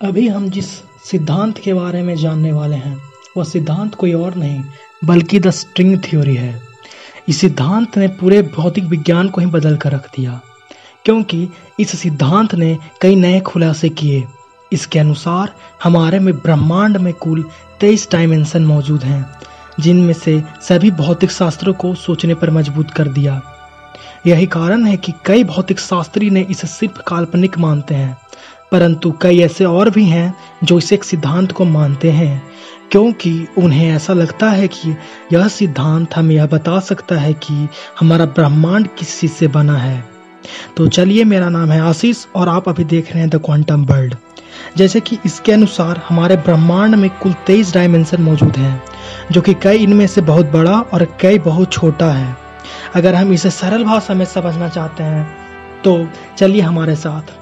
अभी हम जिस सिद्धांत के बारे में जानने वाले हैं वह सिद्धांत कोई और नहीं बल्कि द स्ट्रिंग थ्योरी है। इस सिद्धांत ने पूरे भौतिक विज्ञान को ही बदल कर रख दिया, क्योंकि इस सिद्धांत ने कई नए खुलासे किए। इसके अनुसार हमारे में ब्रह्मांड में कुल 23 डायमेंशन मौजूद हैं, जिनमें से सभी भौतिक शास्त्रों को सोचने पर मजबूर कर दिया। यही कारण है कि कई भौतिक शास्त्री ने इसे सिर्फ काल्पनिक मानते हैं, परंतु कई ऐसे और भी हैं जो इसे एक सिद्धांत को मानते हैं, क्योंकि उन्हें ऐसा लगता है कि यह सिद्धांत हमें यह बता सकता है कि हमारा ब्रह्मांड किस चीज से बना है। तो चलिए, मेरा नाम है आशीष और आप अभी देख रहे हैं द क्वांटम वर्ल्ड। जैसे कि इसके अनुसार हमारे ब्रह्मांड में कुल 23 डायमेंशन मौजूद हैं, जो कि कई इनमें से बहुत बड़ा और कई बहुत छोटा है। अगर हम इसे सरल भाषा में समझना चाहते हैं तो चलिए हमारे साथ।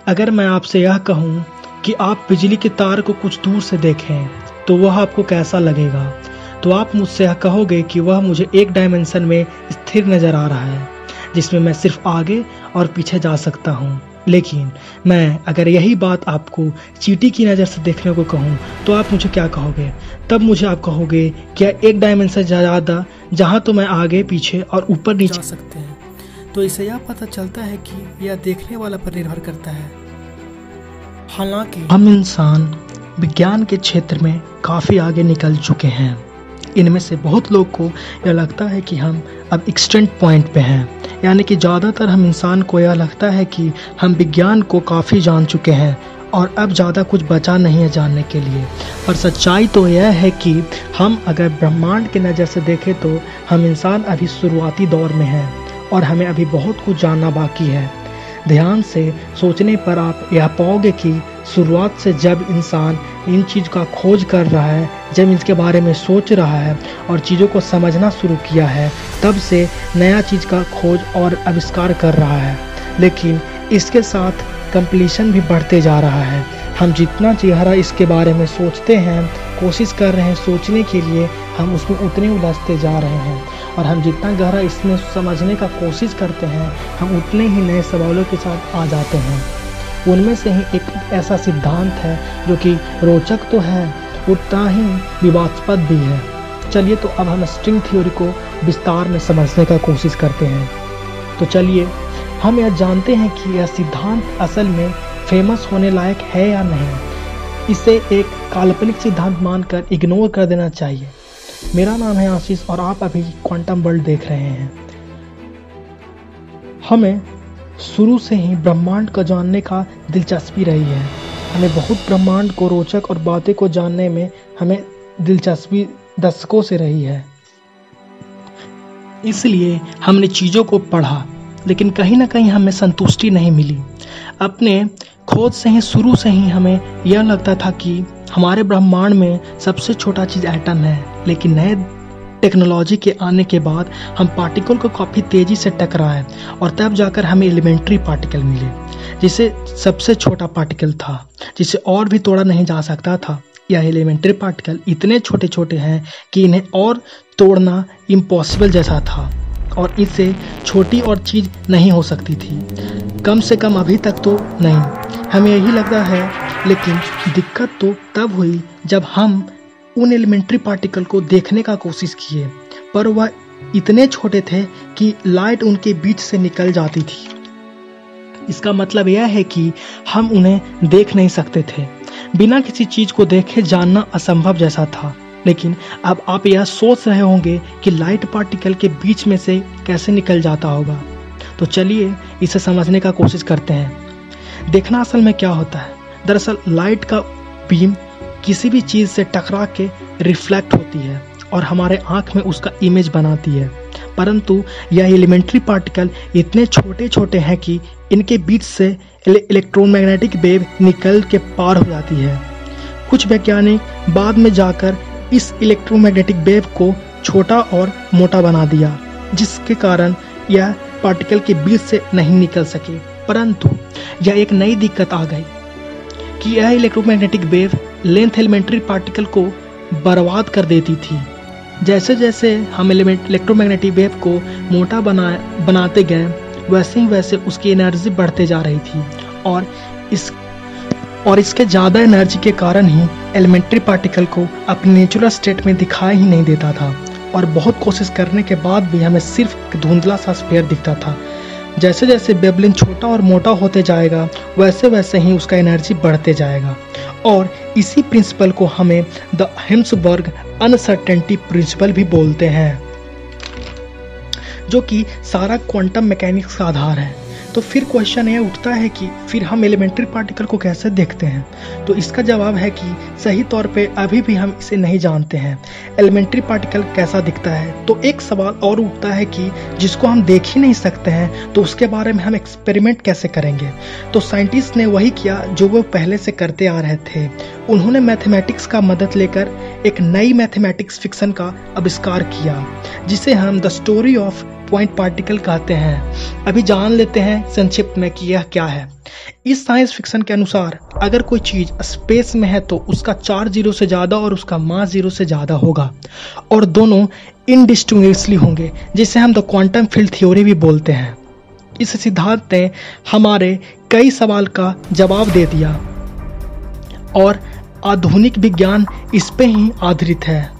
अगर मैं आपसे यह कहूं कि आप बिजली के तार को कुछ दूर से देखें तो वह आपको कैसा लगेगा, तो आप मुझसे यह कहोगे कि वह मुझे एक डायमेंशन में स्थिर नजर आ रहा है, जिसमें मैं सिर्फ आगे और पीछे जा सकता हूँ। लेकिन मैं अगर यही बात आपको चींटी की नज़र से देखने को कहूँ तो आप मुझे क्या कहोगे? तब मुझे आप कहोगे क्या एक डायमेंशन ज़्यादा, जहाँ तो मैं आगे पीछे और ऊपर नीचे जा सकते हैं। तो इससे यह पता चलता है कि यह देखने वाला पर निर्भर करता है। हालांकि हम इंसान विज्ञान के क्षेत्र में काफ़ी आगे निकल चुके हैं। इनमें से बहुत लोग को यह लगता है कि हम अब एक्सटेंट पॉइंट पे हैं, यानी कि ज़्यादातर हम इंसान को यह लगता है कि हम विज्ञान को काफ़ी जान चुके हैं और अब ज़्यादा कुछ बचा नहीं है जानने के लिए। पर सच्चाई तो यह है कि हम अगर ब्रह्मांड की नज़र से देखें तो हम इंसान अभी शुरुआती दौर में हैं और हमें अभी बहुत कुछ जानना बाकी है। ध्यान से सोचने पर आप यह पाओगे कि शुरुआत से जब इंसान इन चीज़ का खोज कर रहा है, जब इसके बारे में सोच रहा है और चीज़ों को समझना शुरू किया है, तब से नया चीज़ का खोज और आविष्कार कर रहा है। लेकिन इसके साथ कंप्लीशन भी बढ़ते जा रहा है। हम जितना गहरा इसके बारे में सोचते हैं, कोशिश कर रहे हैं सोचने के लिए, हम उसमें उतने उलझते जा रहे हैं। और हम जितना गहरा इसमें समझने का कोशिश करते हैं, हम उतने ही नए सवालों के साथ आ जाते हैं। उनमें से ही एक ऐसा सिद्धांत है जो कि रोचक तो है, उतना ही विवादास्पद भी है। चलिए, तो अब हम स्ट्रिंग थ्योरी को विस्तार में समझने का कोशिश करते हैं। तो चलिए, हम यह जानते हैं कि यह सिद्धांत असल में फेमस होने लायक है या नहीं। इसे एक काल्पनिक सिद्धांत मानकर इग्नोर कर देना चाहिए। मेरा नाम है आशीष और आप अभी क्वांटम वर्ल्ड देख रहे हैं। हमें शुरू से ही ब्रह्मांड को जानने का दिलचस्पी रही है। हमें बहुत ब्रह्मांड को रोचक और बातें को जानने में हमें दिलचस्पी दशकों से रही है। इसलिए हमने चीज़ों को पढ़ा, लेकिन कहीं ना कहीं हमें संतुष्टि नहीं मिली। अपने खोज से ही शुरू से ही हमें यह लगता था कि हमारे ब्रह्मांड में सबसे छोटा चीज़ एटम है, लेकिन नए टेक्नोलॉजी के आने के बाद हम पार्टिकल को काफ़ी तेज़ी से टकराए और तब जाकर हमें एलिमेंट्री पार्टिकल मिले, जिसे सबसे छोटा पार्टिकल था, जिसे और भी तोड़ा नहीं जा सकता था। यह एलिमेंट्री पार्टिकल इतने छोटे छोटे हैं कि इन्हें और तोड़ना इम्पॉसिबल जैसा था और इससे छोटी और चीज़ नहीं हो सकती थी, कम से कम अभी तक तो नहीं। हमें यही लगता है, लेकिन दिक्कत तो तब हुई जब हम उन एलिमेंट्री पार्टिकल को देखने का कोशिश किए, पर वह इतने छोटे थे कि लाइट उनके बीच से निकल जाती थी। इसका मतलब यह है कि हम उन्हें देख नहीं सकते थे। बिना किसी चीज़ को देखे जानना असंभव जैसा था। लेकिन अब आप यह सोच रहे होंगे कि लाइट पार्टिकल के बीच में से कैसे निकल जाता होगा। तो चलिए इसे समझने का कोशिश करते हैं। देखना असल में क्या होता है। दरअसल लाइट का बीम किसी भी चीज़ से टकरा के रिफ्लेक्ट होती है और हमारे आँख में उसका इमेज बनाती है, परंतु यह एलिमेंट्री पार्टिकल इतने छोटे छोटे हैं कि इनके बीच से इलेक्ट्रोमैग्नेटिक वेव निकल के पार हो जाती है। कुछ वैज्ञानिक बाद में जाकर इस इलेक्ट्रोमैग्नेटिक वेव को छोटा और मोटा बना दिया, जिसके कारण यह पार्टिकल के बीच से नहीं निकल सके। परंतु यह एक नई दिक्कत आ गई कि यह electromagnetic wavelength elementary particle को बर्बाद कर देती थी। जैसे जैसे हम इलेक्ट्रोमैग्नेटिक वेव को मोटा बनाते गए, वैसे ही वैसे उसकी एनर्जी बढ़ते जा रही थी और और इसके ज़्यादा एनर्जी के कारण ही एलिमेंट्री पार्टिकल को अपने नेचुरल स्टेट में दिखाई ही नहीं देता था और बहुत कोशिश करने के बाद भी हमें सिर्फ एक धुंधला सा स्फीयर दिखता था। जैसे जैसे बेबलिन छोटा और मोटा होते जाएगा वैसे वैसे ही उसका एनर्जी बढ़ते जाएगा और इसी प्रिंसिपल को हमें द हिम्सबर्ग अनसर्टेनिटी प्रिंसिपल भी बोलते हैं, जो कि सारा क्वांटम मैकेनिक्स का आधार है। तो फिर क्वेश्चन ये उठता है कि फिर हम एलिमेंट्री पार्टिकल को कैसे देखते हैं? तो इसका जवाब है कि सही तौर पे अभी भी हम इसे नहीं जानते हैं एलिमेंट्री पार्टिकल कैसा दिखता है। तो एक सवाल और उठता है कि जिसको हम देख ही नहीं सकते हैं तो उसके बारे में हम एक्सपेरिमेंट कैसे करेंगे? तो साइंटिस्ट ने वही किया जो वो पहले से करते आ रहे थे। उन्होंने मैथमेटिक्स का मदद लेकर एक नई मैथमेटिक्स फिक्शन का आविष्कार किया जिसे हम the story of point particle कहते हैं। अभी जान लेते हैं संक्षिप्त में कि यह क्या है। इस साइंस फिक्शन के अनुसार अगर कोई चीज स्पेस में है तो उसका चार्ज 0 से ज्यादा और उसका मास 0 से ज्यादा होगा और दोनों इनडिस्टिंग्विशेबल होंगे, जिसे हम द क्वांटम फील्ड थ्योरी भी बोलते हैं। इस सिद्धांत ने हमारे कई सवाल का जवाब दे दिया और आधुनिक विज्ञान इस पे ही आधारित है।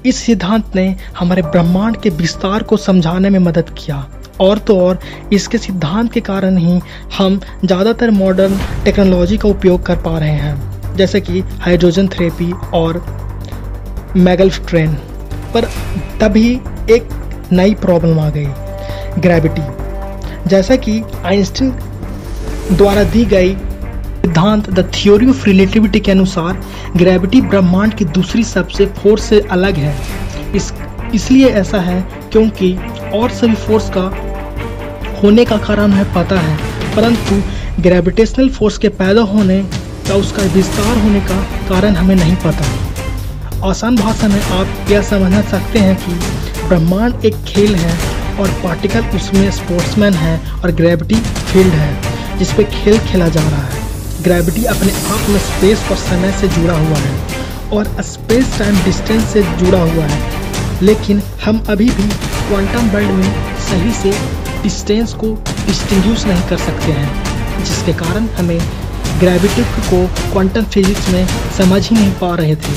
इस सिद्धांत ने हमारे ब्रह्मांड के विस्तार को समझाने में मदद किया और तो और इसके सिद्धांत के कारण ही हम ज़्यादातर मॉडर्न टेक्नोलॉजी का उपयोग कर पा रहे हैं, जैसे कि हाइड्रोजन थेरेपी और मैगलेफ ट्रेन। पर तभी एक नई प्रॉब्लम आ गई, ग्रेविटी। जैसा कि आइंस्टीन द्वारा दी गई सिद्धांत द थ्योरी ऑफ रिलेटिविटी के अनुसार ग्रेविटी ब्रह्मांड की दूसरी सबसे फोर्स से अलग है। इसलिए ऐसा है क्योंकि और सभी फोर्स का होने का कारण हमें पता है, परंतु ग्रेविटेशनल फोर्स के पैदा होने का उसका विस्तार होने का कारण हमें नहीं पता। आसान भाषा में आप यह समझ सकते हैं कि ब्रह्मांड एक खेल है और पार्टिकल उसमें स्पोर्ट्समैन है और ग्रेविटी फील्ड है जिस पे खेल खेला जा रहा है। ग्रेविटी अपने आप में स्पेस और समय से जुड़ा हुआ है और स्पेस टाइम डिस्टेंस से जुड़ा हुआ है, लेकिन हम अभी भी क्वांटम वर्ल्ड में सही से डिस्टेंस को डिस्टिंग्विश नहीं कर सकते हैं, जिसके कारण हमें ग्रेविटी को क्वांटम फिजिक्स में समझ ही नहीं पा रहे थे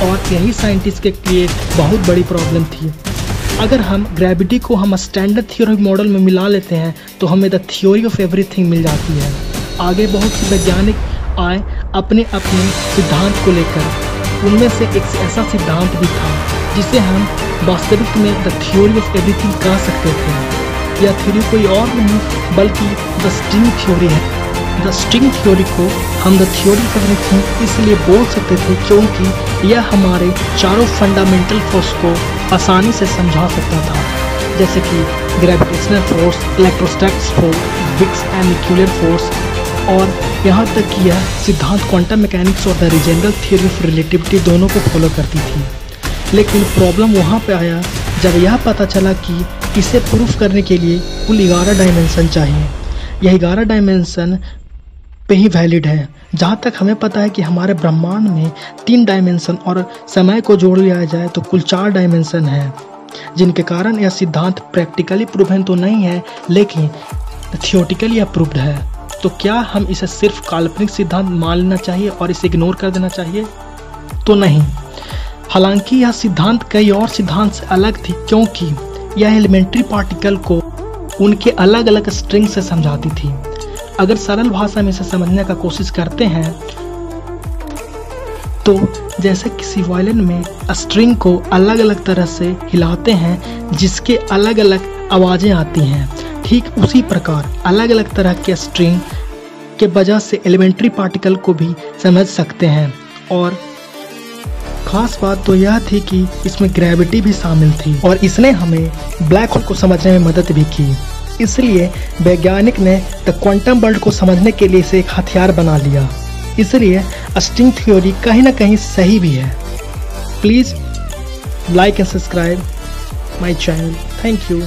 और यही साइंटिस्ट के लिए बहुत बड़ी प्रॉब्लम थी। अगर हम ग्रेविटी को हम स्टैंडर्ड थ्योरी मॉडल में मिला लेते हैं तो हमें द थ्योरी ऑफ एवरीथिंग मिल जाती है। आगे बहुत से वैज्ञानिक आए अपने अपने सिद्धांत को लेकर। उनमें से एक ऐसा सिद्धांत भी था जिसे हम वास्तविक में द थ्योरी ऑफ एवरीथिंग कह सकते थे। यह थ्योरी कोई और नहीं बल्कि द स्ट्रिंग थ्योरी है। द स्ट्रिंग थ्योरी को हम द थ्योरी ऑफ एवरीथिंग इसलिए बोल सकते थे क्योंकि यह हमारे चारों फंडामेंटल फोर्स को आसानी से समझा सकता था, जैसे कि gravitational force, electrostatic force, weak and nuclear force, और यहाँ तक कि यह सिद्धांत क्वांटम मैकेनिक्स और the general theory of relativity दोनों को फॉलो करती थी। लेकिन प्रॉब्लम वहाँ पे आया जब यह पता चला कि इसे प्रूफ करने के लिए कुल 11 डायमेंशन चाहिए। यह 11 डायमेंशन पे ही वैलिड है। जहाँ तक हमें पता है कि हमारे ब्रह्मांड में 3 डायमेंशन और समय को जोड़ लिया जाए तो कुल 4 डायमेंशन है, जिनके कारण यह सिद्धांत प्रैक्टिकली प्रूवन तो नहीं है लेकिन थियोटिकली अप्रूव्ड है। तो क्या हम इसे सिर्फ काल्पनिक सिद्धांत मान लेना चाहिए और इसे इग्नोर कर देना चाहिए? तो नहीं। हालांकि यह सिद्धांत कई और सिद्धांत से अलग थी क्योंकि यह एलिमेंट्री पार्टिकल को उनके अलग अलग स्ट्रिंग से समझाती थी। अगर सरल भाषा में इसे समझने का कोशिश करते हैं तो जैसे किसी वायलिन में स्ट्रिंग को अलग अलग तरह से हिलाते हैं जिसके अलग अलग आवाजें आती हैं, ठीक उसी प्रकार अलग अलग तरह के स्ट्रिंग के वजह से एलिमेंट्री पार्टिकल को भी समझ सकते हैं। और खास बात तो यह थी कि इसमें ग्रेविटी भी शामिल थी और इसने हमें ब्लैक होल को समझने में मदद भी की। इसलिए वैज्ञानिक ने द क्वांटम वर्ल्ड को समझने के लिए इसे एक हथियार बना लिया। इसलिए स्ट्रिंग थ्योरी कहीं ना कहीं सही भी है। Please like and subscribe my channel. Thank you.